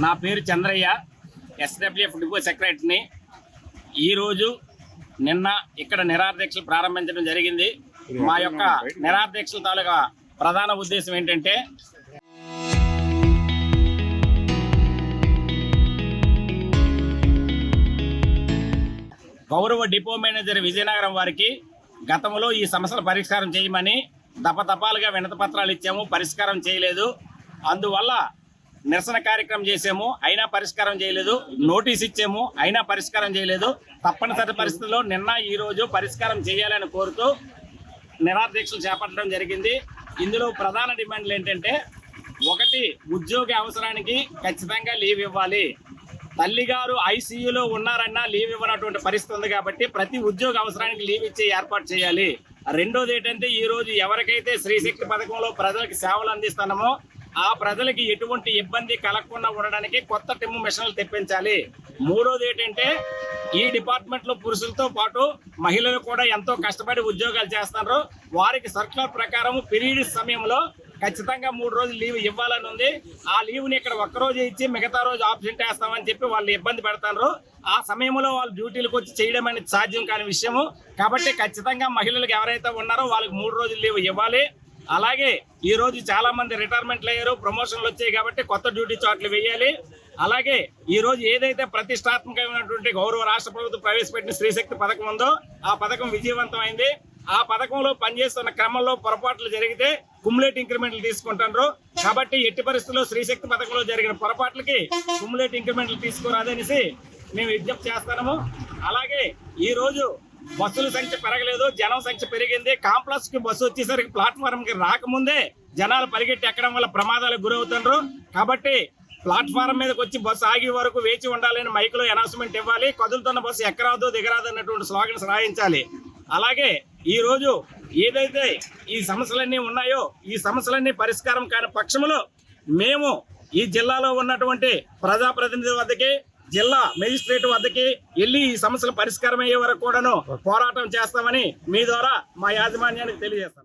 నా పేరు Chandraiah, SWF depot సెక్రటరీని. ఈరోజు నిన్న ఇక్కడ నిరాధ్యక్షలు ప్రారంభించడం జరిగింది. మా యొక్క నిరాధ్యక్షల తాలూకా ప్రధాన ఉద్దేశం ఏంటంటే గౌరవ డిపో మేనేజర్ విజయనగరం వారికి గతంలో ఈ సమస్యల పరిష్కారం చేయమని దపదపాలుగా వినతి పత్రాలు ఇచ్చాము, పరిష్కారం చేయలేదు. అందువల్ల నిరసన కార్యక్రమం చేసాము, అయినా పరిష్కారం చేయలేదు. నోటీస్ ఇచ్చాము, అయినా పరిష్కారం చేయలేదు. తప్పనిసరి పరిస్థితుల్లో నిన్న ఈరోజు పరిష్కారం చేయాలని కోరుతూ నిరాధ్యక్షలు చేపట్టడం జరిగింది. ఇందులో ప్రధాన డిమాండ్లు ఏంటంటే, ఒకటి, ఉద్యోగి అవసరానికి ఖచ్చితంగా లీవ్ ఇవ్వాలి. తల్లిగారు ఐసీయూలో ఉన్నారన్నా లీవ్ ఇవ్వనటువంటి పరిస్థితి ఉంది కాబట్టి ప్రతి ఉద్యోగ అవసరానికి లీవ్ ఇచ్చే ఏర్పాటు చేయాలి. రెండోది ఏంటంటే, ఈరోజు ఎవరికైతే స్త్రీశక్తి పథకంలో ప్రజలకు సేవలు అందిస్తున్నామో ఆ ప్రజలకి ఎటువంటి ఇబ్బంది కలగకుండా ఉండడానికి కొత్త టిమ్ మిషన్లు తెప్పించాలి. మూడోది ఏంటంటే, ఈ డిపార్ట్మెంట్లో పురుషులతో పాటు మహిళలు కూడా ఎంతో కష్టపడి ఉద్యోగాలు చేస్తున్నారు. వారికి సర్క్యులర్ ప్రకారం పీరియడ్ సమయంలో ఖచ్చితంగా 3 రోజులు లీవ్ ఇవ్వాలని ఉంది. ఆ లీవ్ని ఇక్కడ ఒక్కరోజు ఇచ్చి మిగతా రోజు ఆబ్సెంట్ వేస్తామని చెప్పి వాళ్ళు ఇబ్బంది పెడతారు. ఆ సమయంలో వాళ్ళు డ్యూటీలకు వచ్చి చేయడం అనేది సాధ్యం కాని విషయము. కాబట్టి ఖచ్చితంగా మహిళలకు ఎవరైతే ఉన్నారో వాళ్ళకి 3 రోజులు లీవ్ ఇవ్వాలి. అలాగే ఈ రోజు చాలా మంది రిటైర్మెంట్లు అయ్యారు, ప్రమోషన్లు వచ్చాయి కాబట్టి కొత్త డ్యూటీ చార్ట్లు వేయాలి. అలాగే ఈ రోజు ఏదైతే ప్రతిష్టాత్మకమైనటువంటి గౌరవ రాష్ట్ర ప్రభుత్వం ప్రవేశపెట్టిన స్త్రీశక్తి పథకం ఉందో ఆ పథకం విజయవంతమైంది. ఆ పథకంలో పనిచేస్తున్న క్రమంలో పొరపాట్లు జరిగితే కుమ్యులేట్ ఇంక్రిమెంట్లు తీసుకుంటారు. కాబట్టి ఎట్టి పరిస్థితుల్లో స్త్రీశక్తి పథకంలో జరిగిన పొరపాట్లకి కుమ్యులేట్ ఇంక్రిమెంట్లు తీసుకోరాదనేసి మేము విజ్ఞప్తి చేస్తున్నాము. అలాగే ఈ రోజు బస్సుల సంఖ్య పెరగలేదు, జనం సంఖ్య పెరిగింది. కాంప్లెక్స్ కి బస్సు వచ్చేసరికి ప్లాట్ఫారం కి రాకముందే జనాలు పరిగెట్టి ఎక్కడం వల్ల ప్రమాదాలకు గురవుతున్నారు. కాబట్టి ప్లాట్ఫారం మీదకి వచ్చి బస్సు ఆగే వరకు వేచి ఉండాలని మైకులో అనౌన్స్మెంట్ ఇవ్వాలి. కదులుతున్న బస్సు ఎక్కరాదు దిగరాదు అన్నటువంటి స్లోగన్స్ రాయించాలి. అలాగే ఈ రోజు ఏదైతే ఈ సమస్యలన్నీ ఉన్నాయో ఈ సమస్యలన్నీ పరిష్కారం కాని పక్షంలో మేము ఈ జిల్లాలో ఉన్నటువంటి ప్రజాప్రతినిధుల వద్దకి, జిల్లా మెజిస్ట్రేట్ వద్దకి వెళ్ళి ఈ సమస్యల పరిష్కారం అయ్యే వరకు కూడాను పోరాటం చేస్తామని మీ ద్వారా మా యాజమాన్యానికి తెలియజేస్తాం.